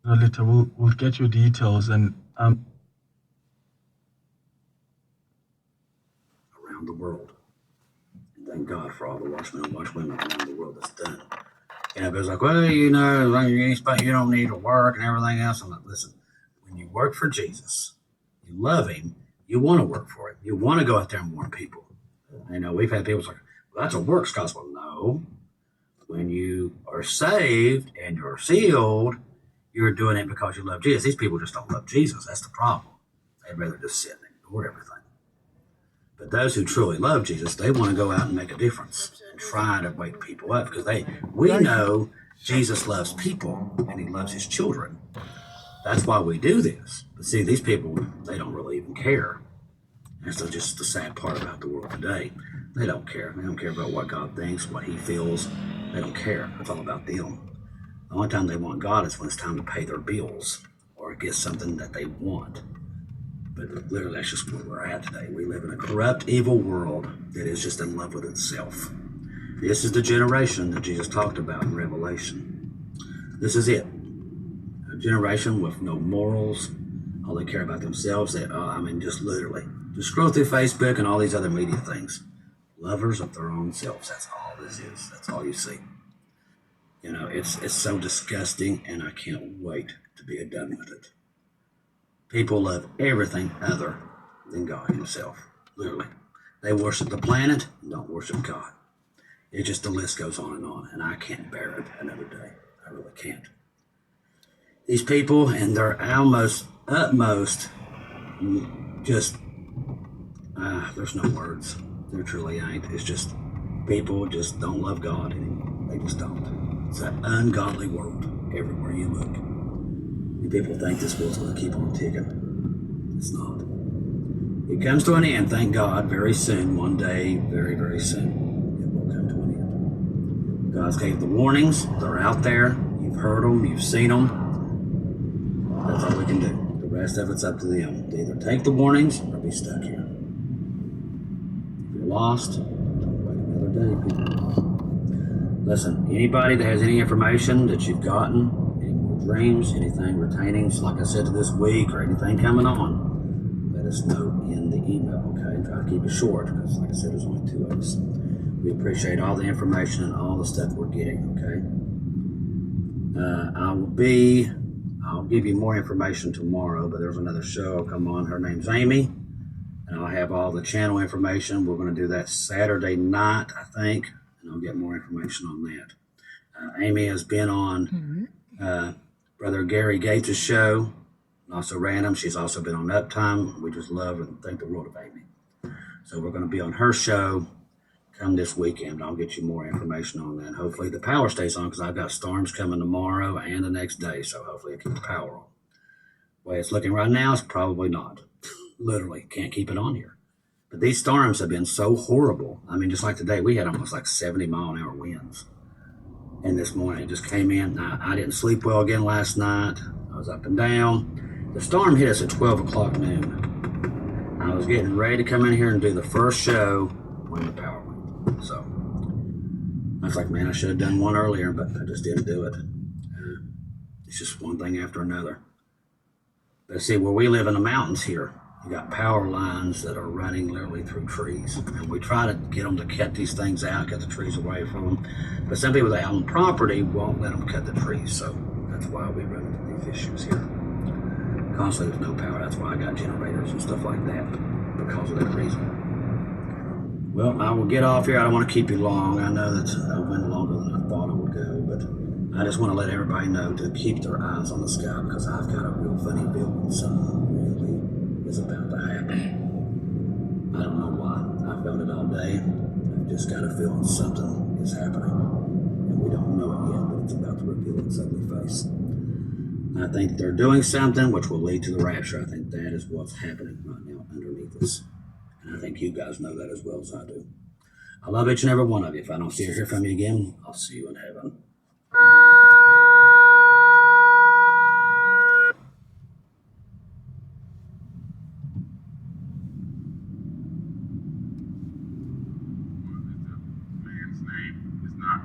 Later, we'll get your details and around the world. And thank God for all the watchmen and watchwomen around the world that's done. But it's like, well, you don't need to work and everything else. I'm like, listen, when you work for Jesus, you love him, you want to work for him. You want to go out there and warn people. We've had people say, well, that's a works gospel. No. When you are saved and you're sealed, you're doing it because you love Jesus. These people just don't love Jesus. That's the problem. They'd rather just sit and ignore everything. But those who truly love Jesus, they want to go out and make a difference and try to wake people up because we know Jesus loves people and he loves his children. That's why we do this. But see, these people, they don't really even care. That's just the sad part about the world today. They don't care. They don't care about what God thinks, what he feels. They don't care. It's all about them. The only time they want God is when it's time to pay their bills or get something that they want. But literally, that's just where we're at today. We live in a corrupt, evil world that is just in love with itself. This is the generation that Jesus talked about in Revelation. This is it. A generation with no morals. All they care about themselves. Just literally. Just scroll through Facebook and all these other media things. Lovers of their own selves. That's all this is. That's all you see. It's so disgusting, and I can't wait to be done with it. People love everything other than God himself. Literally. They worship the planet and don't worship God. The list goes on, and I can't bear it another day. I really can't. These people and their utmost, just, there's no words. There truly ain't. It's just, people just don't love God anymore. They just don't. It's an ungodly world everywhere you look. And people think this world's going to keep on ticking. It's not. It comes to an end, thank God, very soon, one day, very, very soon. It will come to an end. God's gave the warnings. They're out there. You've heard them. You've seen them. That's all we can do. The rest of it's up to them. To either take the warnings or be stuck here. If you're lost, don't wait another day, people. Listen, anybody that has any information that you've gotten, any more dreams, anything retaining, like I said, to this week or anything coming on, let us know in the email, okay? And try to keep it short because, like I said, there's only 2 of us. We appreciate all the information and all the stuff we're getting, okay? I'll give you more information tomorrow, but there's another show I'll come on. Her name's Amy, and I'll have all the channel information. We're going to do that Saturday night, I think, and I'll get more information on that. Amy has been on Brother Gary Gates' show, also Random. She's also been on Uptime. We just love and think the world of Amy. So we're going to be on her show come this weekend. I'll get you more information on that. Hopefully the power stays on because I've got storms coming tomorrow and the next day. So hopefully I keep the power on. The way it's looking right now, it's probably not. Literally can't keep it on here. But these storms have been so horrible. I mean, just like today, we had almost like 70-mile-an-hour winds. And this morning it just came in. I didn't sleep well again last night. I was up and down. The storm hit us at 12 o'clock noon. I was getting ready to come in here and do the first show when the power went. So I was like, man, I should have done one earlier, but I just didn't do it. It's just one thing after another. But see, where we live in the mountains here, you got power lines that are running literally through trees. And we try to get them to cut these things out, cut the trees away from them. But some people that own property won't let them cut the trees. So that's why we run into these issues here. Constantly there's no power. That's why I got generators and stuff like that, because of that reason. Well, I will get off here. I don't want to keep you long. I know that I went longer than I thought I would go, but I just want to let everybody know to keep their eyes on the sky because I've got a real funny feeling something really is about to happen. I don't know why. I felt it all day. I've just got a feeling something is happening, and we don't know it yet, but it's about to reveal its ugly face. I think they're doing something which will lead to the rapture. I think that is what's happening right now underneath us. And I think you guys know that as well as I do. I love each and every one of you. If I don't see or hear from you again, I'll see you in heaven. Man's name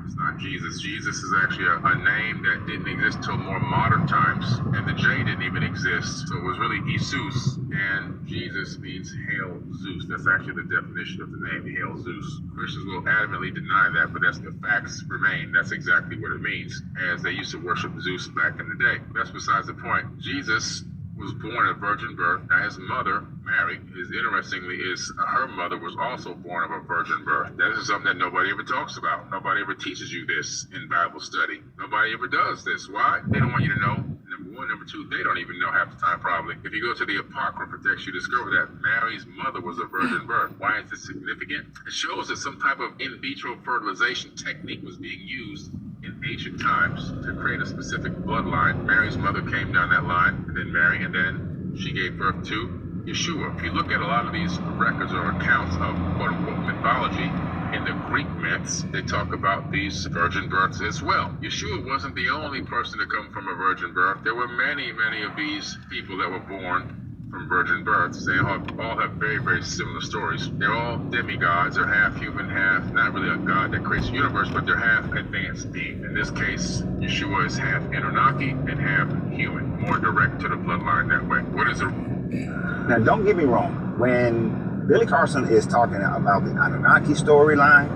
is not Jesus. Jesus. Jesus is actually a name that didn't exist till more modern times, and the J didn't even exist. So it was really Jesus, and Jesus means Hail Zeus. That's actually the definition of the name, Hail Zeus. Christians will adamantly deny that, but that's the facts remain. That's exactly what it means, as they used to worship Zeus back in the day. That's besides the point. Jesus was born at virgin birth. Now his mother, Mary, interestingly, her mother was also born of a virgin birth. That is something that nobody ever talks about. Nobody ever teaches you this in Bible study. Nobody ever does this. Why? They don't want you to know. Number one. Number two, they don't even know half the time probably. If you go to the Apocrypha text, you discover that Mary's mother was a virgin birth. Why is this significant? It shows that some type of in vitro fertilization technique was being used in ancient times to create a specific bloodline. Mary's mother came down that line, and then Mary, and then she gave birth to Yeshua. If you look at a lot of these records or accounts of quote-unquote mythology, in the Greek myths, they talk about these virgin births as well. Yeshua wasn't the only person to come from a virgin birth. There were many, many of these people that were born from virgin births. They all have very, very similar stories. They're all demigods. They're half human, half, not really a god that creates the universe, but they're half advanced being. In this case, Yeshua is half Anunnaki and half human, more direct to the bloodline that way. What is it? Now, don't get me wrong. When Billy Carson is talking about the Anunnaki storyline,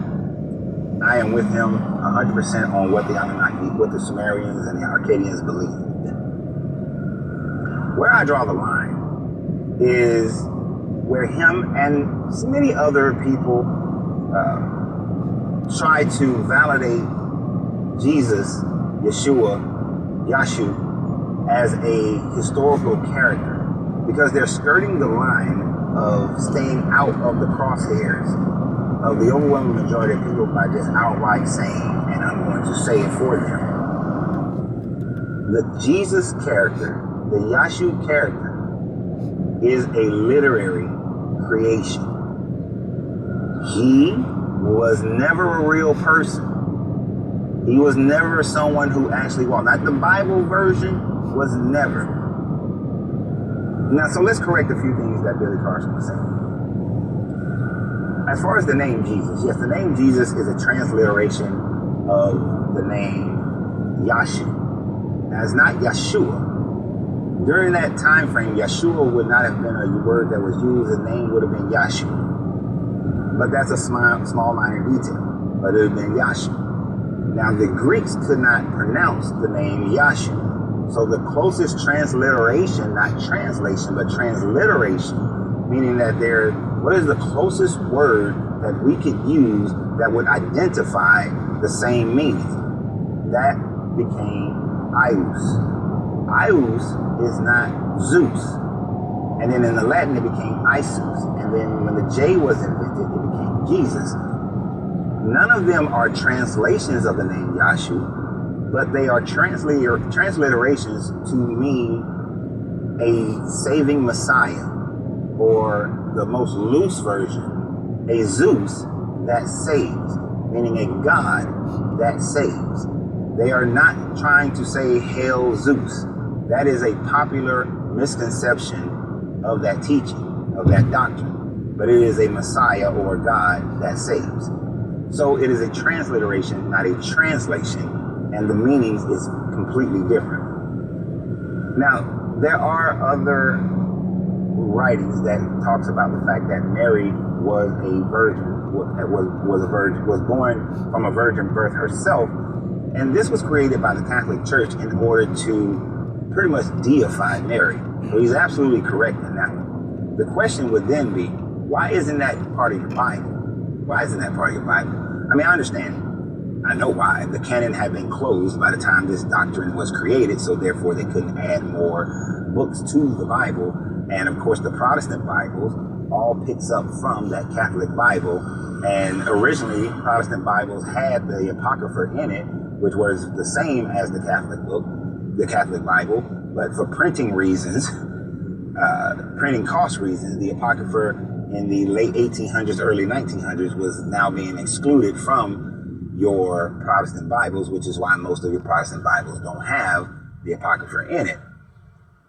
I am with him 100% on what the Anunnaki, what the Sumerians and the Akkadians believe. Where I draw the line is where him and many other people try to validate Jesus, Yeshua, Yashu, as a historical character, because they're skirting the line of staying out of the crosshairs of the overwhelming majority of people by just outright saying, and I'm going to say it for them, the Jesus character, the Yashu character, is a literary creation. He was never a real person. He was never someone who actually walked. Not the Bible version was never. Now, so let's correct a few things that Billy Carson was saying. As far as the name Jesus, yes, the name Jesus is a transliteration of the name Yashu. Now, it's not Yeshua. During that time frame, Yeshua would not have been a word that was used. The name would have been Yashu. But that's a small minor detail. But it would have been Yashu. Now, the Greeks could not pronounce the name Yashu. So the closest transliteration, not translation, but transliteration, meaning that what is the closest word that we could use that would identify the same meaning? That became Ius. Ius is not Zeus. And then in the Latin, it became Isus. And then when the J was invented, it became Jesus. None of them are translations of the name Yashu, but they are transliterations to mean a saving Messiah, or the most loose version, a Zeus that saves, meaning a God that saves. They are not trying to say Hail Zeus. That is a popular misconception of that teaching, of that doctrine. But it is a Messiah or God that saves. So it is a transliteration, not a translation, and the meanings is completely different. Now, there are other writings that talks about the fact that Mary was a virgin, was born from a virgin birth herself, and this was created by the Catholic Church in order to pretty much deify Mary. So he's absolutely correct in that one. The question would then be, why isn't that part of your Bible? Why isn't that part of your Bible? I mean, I understand. I know why. The canon had been closed by the time this doctrine was created, so therefore they couldn't add more books to the Bible. And of course, the Protestant Bibles all picks up from that Catholic Bible. And originally, Protestant Bibles had the Apocrypha in it, which was the same as the Catholic book, the Catholic Bible, but for printing reasons, printing cost reasons, the Apocrypha in the late 1800s, early 1900s was now being excluded from your Protestant Bibles, which is why most of your Protestant Bibles don't have the Apocrypha in it.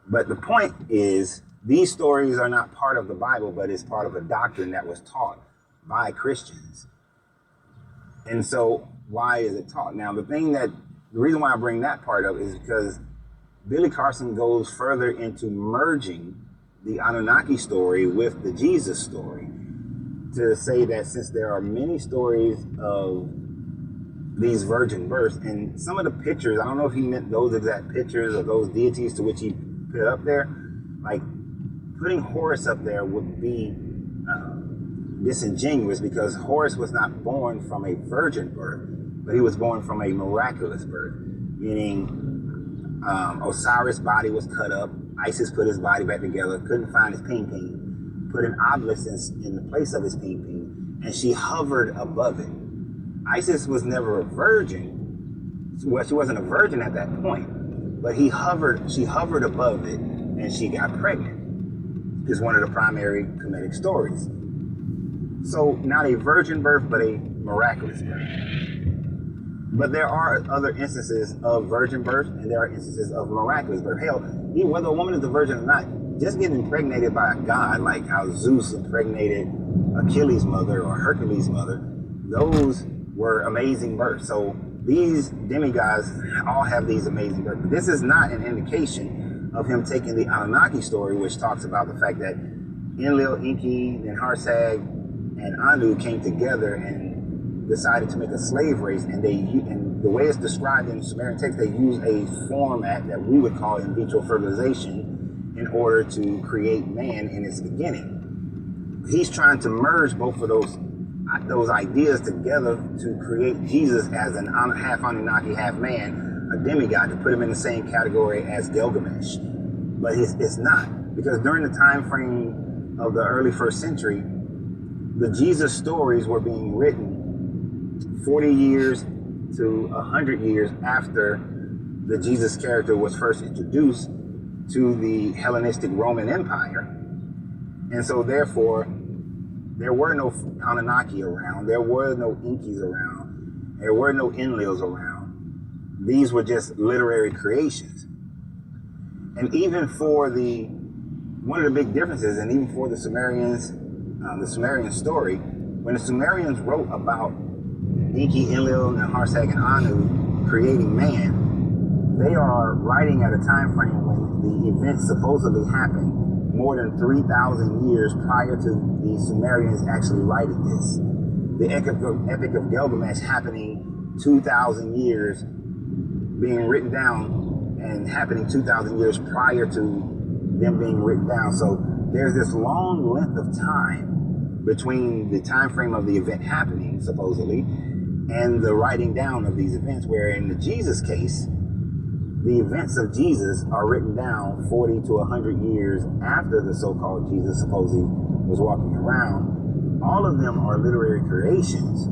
But the point is, these stories are not part of the Bible, but it's part of a doctrine that was taught by Christians. And so why is it taught? Now, the reason why I bring that part up is because Billy Carson goes further into merging the Anunnaki story with the Jesus story to say that since there are many stories of these virgin births, and some of the pictures, I don't know if he meant those exact pictures of those deities to which he put up there, like putting Horus up there would be disingenuous because Horus was not born from a virgin birth, but he was born from a miraculous birth, meaning Osiris' body was cut up, Isis put his body back together, couldn't find his ping, put an obelisk in the place of his ping, and she hovered above it. Isis was never a virgin. Well, she wasn't a virgin at that point, but she hovered above it, and she got pregnant. Is one of the primary Kemetic stories. So not a virgin birth, but a miraculous birth. But there are other instances of virgin birth, and there are instances of miraculous birth. Hell, even whether a woman is a virgin or not, just getting impregnated by a god, like how Zeus impregnated Achilles' mother or Hercules' mother, those were amazing births. So these demigods all have these amazing births. But this is not an indication of him taking the Anunnaki story, which talks about the fact that Enlil, Enki, and Harsag, and Anu came together and decided to make a slave race, and the way it's described in Sumerian text, they use a format that we would call in vitro fertilization in order to create man in its beginning. He's trying to merge both of those ideas together to create Jesus as an half Anunnaki, half man, a demigod, to put him in the same category as Gilgamesh. But it's not, because during the time frame of the early 1st century, the Jesus stories were being written 40 years to 100 years after the Jesus character was first introduced to the Hellenistic Roman Empire. And so therefore, there were no Anunnaki around, there were no Incas around, there were no Enlils around. These were just literary creations. And even for one of the big differences, and even for the Sumerians, the Sumerian story, when the Sumerians wrote about Enki, Enlil, and Harsag and Anu creating man, they are writing at a time frame when the events supposedly happened more than 3,000 years prior to the Sumerians actually writing this. The Epic of Gilgamesh happening 2,000 years, being written down, and happening 2,000 years prior to them being written down. So there's this long length of time between the time frame of the event happening, supposedly, and the writing down of these events, where in the Jesus case, the events of Jesus are written down 40 to 100 years after the so-called Jesus supposedly was walking around. All of them are literary creations,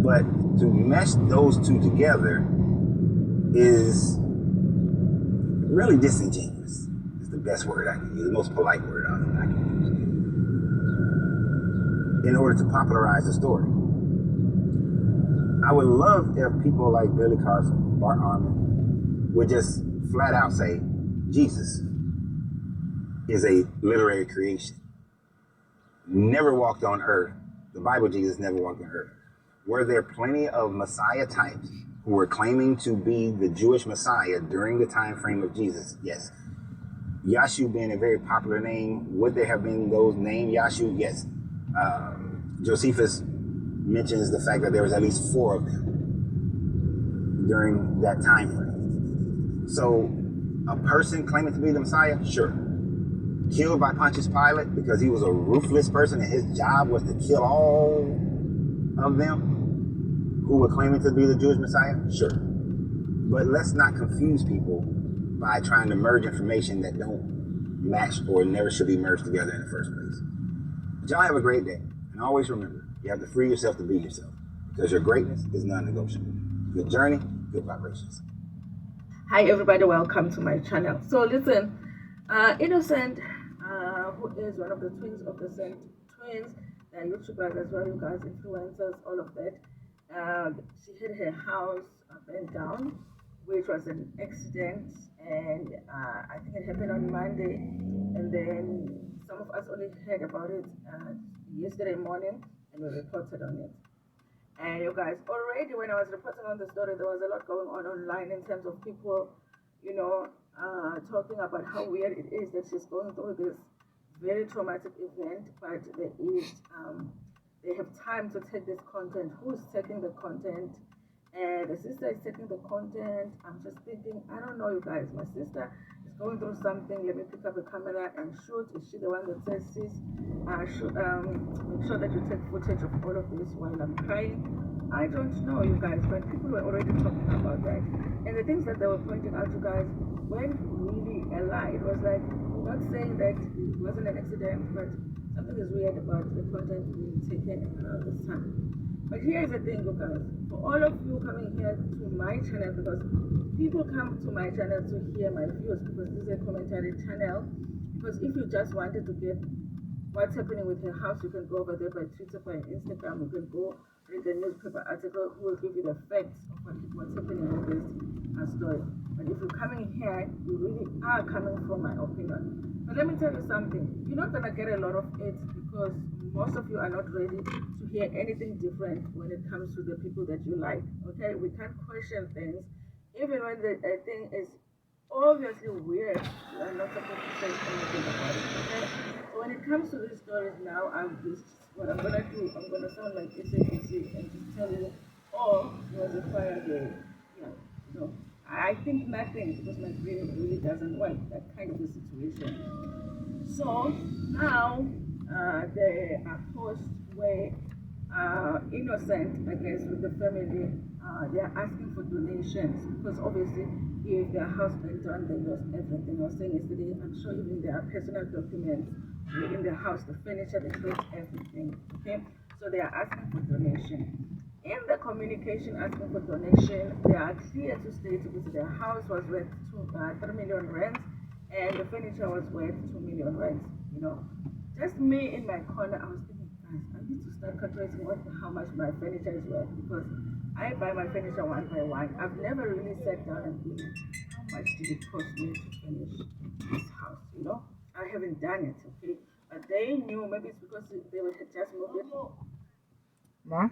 but to mesh those two together is really disingenuous. Is the best word I can use, the most polite word I can use, in order to popularize the story. I would love if people like Billy Carson, Bart Ehrman, would just flat out say, Jesus is a literary creation. Never walked on earth. The Bible Jesus never walked on earth. Were there plenty of Messiah types who were claiming to be the Jewish Messiah during the time frame of Jesus? Yes. Yashu being a very popular name, would there have been those named Yashu? Yes. Josephus mentions the fact that there was at least 4 of them during that time frame. So a person claiming to be the Messiah, sure. Killed by Pontius Pilate because he was a ruthless person and his job was to kill all of them who were claiming to be the Jewish Messiah, sure. But let's not confuse people by trying to merge information that don't match or never should be merged together in the first place. But y'all have a great day. And always remember, you have to free yourself to be yourself, because your greatness is non-negotiable. Good journey, good vibrations. Hi everybody, welcome to my channel. So listen, Innocent, who is one of the twins of the Saint twins, they're YouTubers as well, you guys, influencers, all of that. She had her house burnt down, which was an accident, and I think it happened on Monday, and then some of us only heard about it yesterday morning, and we reported on it. And you guys, already when I was reporting on the story, there was a lot going on online in terms of people, talking about how weird it is that she's going through this very traumatic event, but they have time to take this content. Who's taking the content? And the sister is taking the content. I'm just thinking, I don't know, you guys. My sister is going through something. Let me pick up a camera and shoot. Is she the one that says, sis, make sure that you take footage of all of this while I'm crying? I don't know, you guys, but people were already talking about that. And the things that they were pointing out, you guys, weren't really a lie. It was like, not saying that it wasn't an accident, but something is weird about the content being taken around this time. But here's the thing, you guys, for all of you coming here to my channel, because people come to my channel to hear my views, because this is a commentary channel. Because if you just wanted to get what's happening with her house, you can go over there by Twitter, by Instagram, you can go read the newspaper article who will give you the facts of what's happening with this story. But if you're coming here, you really are coming from my opinion. But let me tell you something, you're not going to get a lot of it because most of you are not ready to hear anything different when it comes to the people that you like, okay? We can't question things. Even when the thing is obviously weird, you are not supposed to say anything about it, okay? So when it comes to these stories now, what I'm going to do, I'm going to sound like SABC and just tell you, oh, there was a fire there. Yeah, no. I think nothing because my brain really doesn't work, that kind of a situation. So now they are posts where innocent, I guess, with the family, they are asking for donations because obviously if their house went down, they lost everything. I was saying yesterday, I'm sure even their personal documents were in the house, the furniture, the clothes, everything. Okay, so they are asking for donation. In the communication asking for donation, they are clear to state because their house was worth 3 million rand and the furniture was worth 2 million rand. Just me in my corner, I was thinking, guys, I need to start calculating how much my furniture is worth because I buy my furniture one by one. I've never really sat down and been, how much did it cost me to finish this house? I haven't done it, okay? But they knew, maybe it's because they were just moved it. Ma?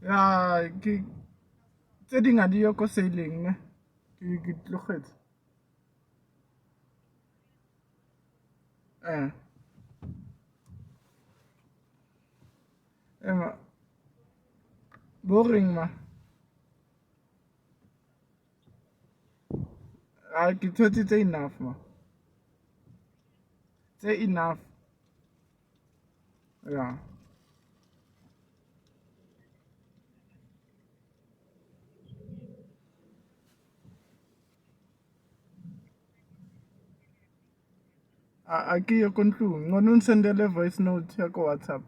Ja, tse ding a di yo ko sailing ne. Ke tlogetse. Ma. Boring ma. Ke thotse tse enough ma. Tse enough. Yeah. Ke yo ko ntlong. Ngone o nsendele voice note ya ko WhatsApp.